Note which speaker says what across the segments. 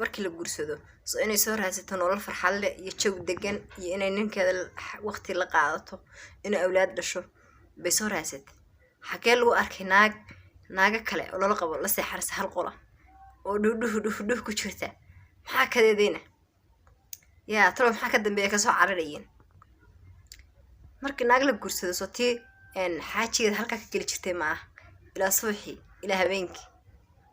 Speaker 1: markii la guursado soo inay soo raadsato nolol farxad leh iyo jawi degan iyo inay ninkeeda waqti la qaadato inay awlaad dhasho bay soo raadsatay xagee lagu arkay naaga kale oo lala qabo la seexarsa hal qola oo dhuh ku jirta maxaa kadeedayna yaa talo maxaa ka dambeeya ka soo cararayeen markii naag la guursado soo tii xaajigeeda halkaa ka geli jirtay ma aha ilaa subaxii ilaa habeenkii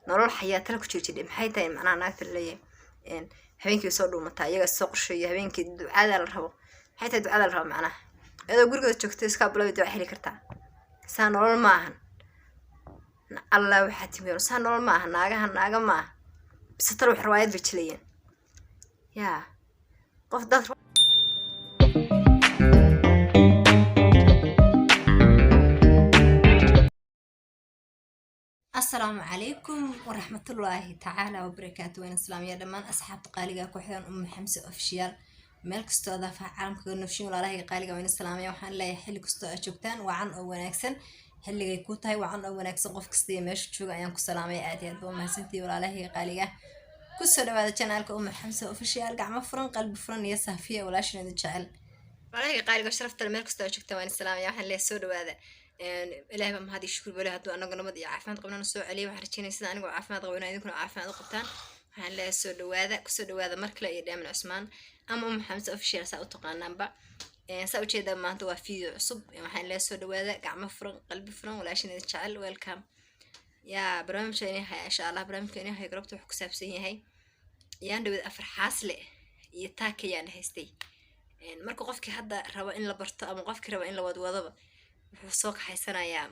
Speaker 1: nolol xayaatala ku jirjidhay maxay tahay macnaha naagta laleeyahay habeenkii soo dhuumataa iyaga soo qorsheeyo habeenkii ducada la rabo maxay tahay ducada la rabo macnaha iyadoo gurigeeda joogtay iskaa bilowday duca heli kartaa saa nolol ma ahan allah waxaa timiyo saa nolol ma aha naaga ma aha bise talo wax riwaayad bay jilayeen yaa qof dad السلام عليكم ورحمة الله تعالى وبركاته وين السلام يا دمان أصحاب قالقة كوحدان حمزة أوفيشيال مeel kastoo daafaha caalamka nafshin walaalahay qaaliga wayna salaamay waxaan leeyahay xilli kastoo aad joogtaan wacan oo wanaagsan xilligay ku tahay wacan oo wanaagsan qof kasta meesha jooga ayaan ku salaamay aad iyo aad waa mahadsantihiin walaalahay qaaliga ku soo dhawaada channelka xamza official gacmo furan qalbi furan iyo saafiya walaashina jecel walaalahay qaaliga sharafta meel kastoo aad joogtaan wayna salaamay waxaan leeyahay soo dhawaada ilaahay baa mahad iyo shukr bale hadduu anagu nabad iyo caafimaad qabnana soo celiyo waxaan rajaynaya sida anigu caafimaad qabnaa idinkuna caafimaad u qabtaan waxaan leeyahay soo dhawaada mar kale iyo Daamin Cusmaan ama xamza official saa u taqaanaanba saa u jeedaa maanta waa video cusub waxaan leeyahay soo dhawaada gacmo furan qalbi furan walaashina jecel welcome yaa barnaamijkeena insha Allah barnaamijkeena goobta wax ku saabsan yahay yaan dhawad afar xaasle iyo taakayaan haystay marka qofkii hadda rabo in la barto ama qofkii rabo in la wadwadaba wuxuu soo kaxaysanayaa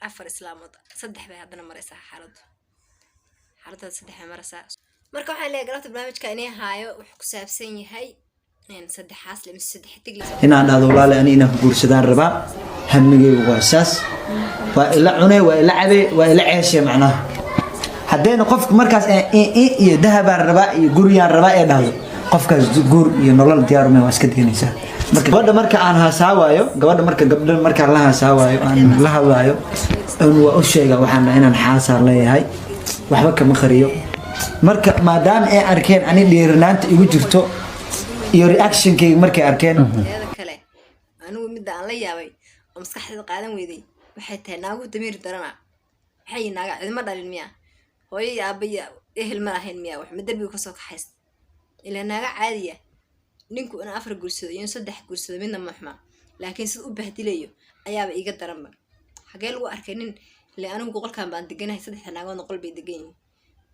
Speaker 1: afar islaamood saddex bay haddana maraysaa xaaladda saddex bay maraysaa marka waxaan leeyahay galabta barnaamijka inay haayo wuxuu ku saabsan yahay saddexaas leh mise saddex tigli
Speaker 2: inaan dhahdo walaal ani inaan guursadaan rabaa hamigeygu waa saas waa ila cunay waa ila cabay waa ila ceeshay macnaha haddayna qofku markaas iyo dahabaan rabaa iyo guriyaan rabaa ee dhahdo qofkaas guur iyo nolol diyaar uma waa iska diganaysaa gabadha marka aan haasaawayo gabadha marka la haasaawayo aan la hadlaayo waa u sheega waxaan inaan xaasaar leeyahay waxba kama qariyo marka maadaama ay arkeen ani dheernaanta igu jirto iyo reactionkayga markay arkeen
Speaker 1: kale anigu midda aan la yaabay oo maskaxdayda qaadan weyday waxay tahay naagu damiir darana waxay naaga cidma dhalin miya hooyo iyo aabaya ehel ma lahayn miya wax madarbiga ka soo kaxays ilaa naaga caadiya ninku in afar guursado iyo saddex guursado midna ma xuma laakiin sid u bahdilayo ayaaba iga daranba xagee lagu arkay nin le anigu qolkan baan deganahay saddex naagood qol bay degan yihiin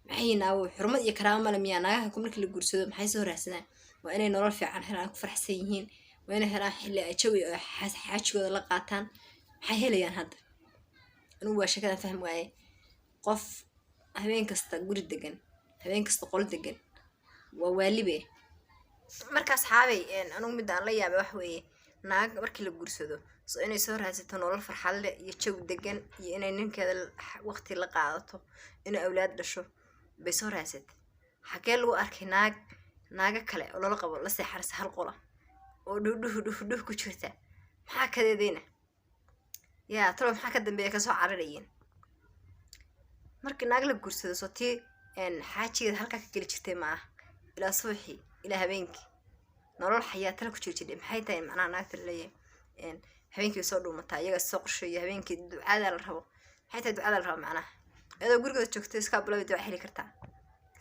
Speaker 1: maxay naawo xurmad iyo karaamo ma miya naagaha ku markii la guursado maxay soo raadsanaa waa inay nolol fiican helaan ku farxsan yihiin waa inay helaan xilli ay jawi oo xaajigooda la qaataan maxay helayaan hadda anigu waa shakada faham waaye qof habeen kasta guri degan habeen kasta qol degan waa waalibe markaas xaabay anigu mid aan la yaabay wax weeye naag markii la guursado soo inay soo raadsato nolol farxad leh iyo jawi degan iyo inay ninkeeda waqti la qaadato inay awlaad dhasho bay soo raadsatay xagee lagu arkay naaga kale oo lala qabo la seexarsa hal qola oo dhuh ku jirta maxaa kadeedayna yaa talo maxaa ka dambeeya ka soo cararayeen markii naag la guursado soo tii xaajigeeda halkaa ka geli jirtay ma aha ilaa subaxii ilaa habeenkii nolol xayaatala ku jirjidhay maxay tahay macnaha naagta laleeyahay habeenkii soo dhuumataa iyaga soo qorsheeyo habeenkii ducada la rabo maxay tahay ducada la rabo macnaha iyadoo gurigeeda joogtay iskaa bilowday duca heli kartaa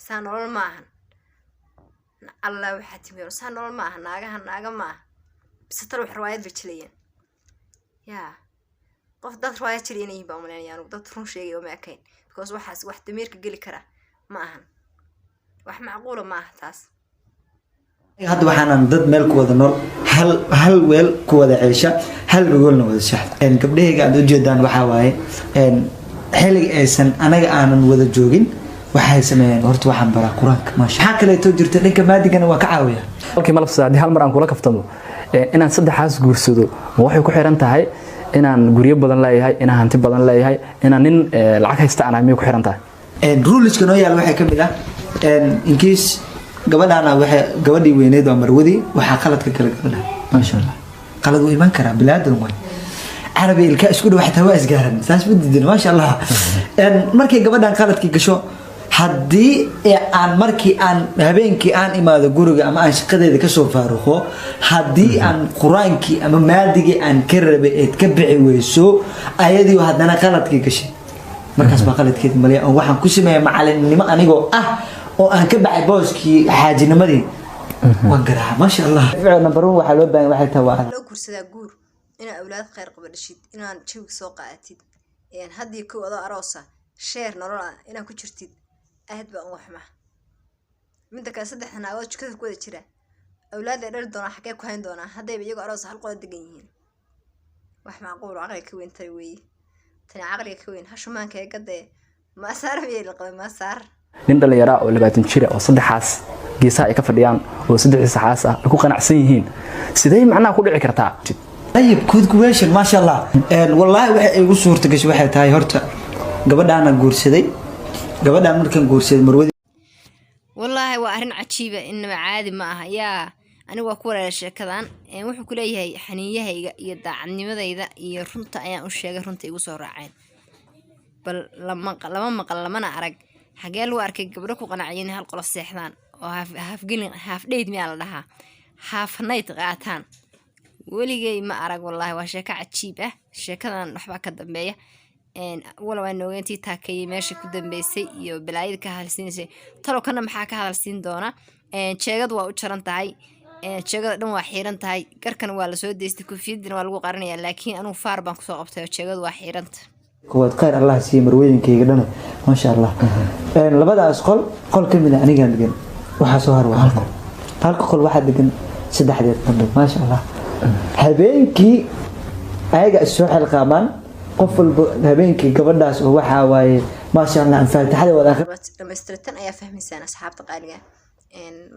Speaker 1: saa nolol ma ahan allah waxaa timiyo saa nolol ma aha naaga ma aha bise talo wax riwaayad bay jilayeen yaa qof dad riwaayad jilay inay yihiin baa umaleynaya anigu dad run sheegay oo ma ekayn because waxaas wax damiirka geli kara ma ahan wax macquula ma aha taas
Speaker 2: hadda waxaan dad meel ku wada nool hal weel ku wada ceesha hal gogolna wada shaxda gabdhahayga aad u jeedaan waxaa waaye xilliga aysan anaga aanan wada joogin waxay sameeyeen horta waxaan baraa quraanka maasha waxa kale oo jirta dhanka maadigana waa ka caawiya
Speaker 3: halkii malaf saacadi hal mar aan kula kaftamo inaan saddexaas guursado waxay ku xiran tahay inaan guriyo badan leeyahay inaan hanti badan leeyahay inaan nin lacag haysta aan ku xiran tahay
Speaker 2: ruleska noo yaal waxay kamid ah in case gabadhaana waxay gabadhii weyneed oo marwadi waxa qaladka kala gabadha maasha Allah qalad uu iman kara bilaadan way عربي الكاس كله واحد هواء سجارن ساس بدي ما شاء الله markay gabadhan qaladkii gasho haddii aan markii aan habeenkii aan imaado guriga ama aan shaqadeeda kasoo faaruqo haddii aan qur-aankii ama maadigii aan ka rabay eed ka bixi weyso ayadii haddana qaladkii gashay markaas baa qaladkeeda maliya oo waxaan ku sameeya macalinnimo anigoo ah oo aan ka baxay booskii xaajinimadii waan garaa maasha allah number 1 waxaa loo baahan waxay tahay
Speaker 1: loo guursadaa guur inaa awlaad khayr qaba dhashid inaan jawiga soo qaadatid haddii ku wado aroosa sheer nolol ah inaa ku jirtid aad baan wax ma midda kale saddex naagood jikada ku wada jira awlaad ay dhali doonaa xagee ku hayn doonaa haddayba iyagu aroos hal qodob degan yihiin wax macquul aqliga ka weyn tahay weeye tani aqliga ka weyn hashumaanka ee gadee ma saar miyay la qabay ma saar
Speaker 3: nin dhalinyaro oo 20 jir oo saddexaas geesaha ay ka fadhiyaan oo saddex saxaas ah ku qanacsan yihiin sidee macnaha ku dhici kartaa
Speaker 2: طيب كود كويشن ما شاء الله والله waxay igu suurta gashay waxay tahay horta gabadhaana guursaday gabadhaan markan guursaday marwadi
Speaker 1: wallahi waa arin cajiiba inaba caadi ma aha yaa anigu waa ku walaal sheekadan wuxuu ku leeyahay xaniiyahayga iyo daacadnimadayda iyo runta ayaan u sheegay runta igu soo raaceen bal lama maqal lamana arag xagee lagu arkay gabdho ku qanacayeen hal qolof seexdaan oo haaf dheyd miyaa la dhahaa haaf night qaataan weligay ma arag wallahi waa sheeko cajiib ah sheekadan waxba ka dambeeya wala waan noogeyntii taakay meesha ku dambeysay iyo balaayada ka hadalsiinayay talo kana maxaa ka hadalsiin doona jeegad waa u jaran tahay jeegada dhan waa xiiran tahay garkan waa la soo deystay koofiyadina waa lagu qarinayaa laakiin anigu faar baan ku soo qabtay jeegad waa xiiranta
Speaker 2: kuwaad khayr allah si marweynkayga dhan ma sha Allah labadaas qol kamid ah aniga degan waxa soo har halka qol waxa degan saddexdeed dambe ma sha Allah habeenkii ayaga soo xilqaamaan qof walba habeenkii gabadhaas oo waxa waaye ma sha Allah aan faataxada wada
Speaker 1: dhamaystirtan ayaa fahmaysan asxaabta qaaliga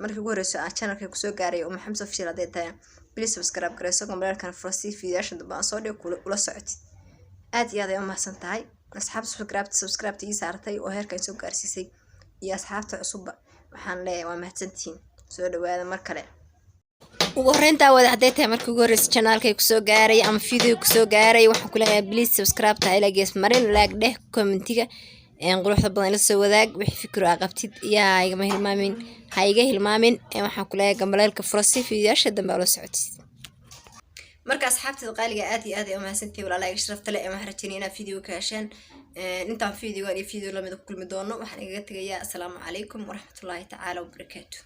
Speaker 1: markii ugu horeyso aan channelka ku soo gaaray oo maxamed official haday tahay please subscribe gareyso gambarkan frosty fiidiyasha damba aan soo dhigo ula socotid aad iyo aad ay u mahadsan tahay asxaabta subscribe tii saartay oo heerkan soo gaarsiisay iyo asxaabta cusub waxaan leeyahay waa mahadsantiin soo dhawaada mar kale ugu horeynta wada haday tahay markii ugu horeyso channelka ku soo gaaray ama video ku soo gaaray waxaan ku leeyahay please subscribe ta ila gees marin like dheh commentiga quruxda badan la soo wadaag wixii fikir ah qabtid yaa iga hilmaamin ha iga hilmaamin waxaan ku leeyahay gambaleelka frosty fiidiyasha damba la socotid marka asxaabta qaaliga aad iyo aad ay u mahadsantahay walaalay sharafta leh ma harajinayna video ka heshaan inta video iyo video la mid ku kulmi doono waxaan igaga tagayaa assalaamu calaykum waraxmatullaahi tacaala wabarakaatuh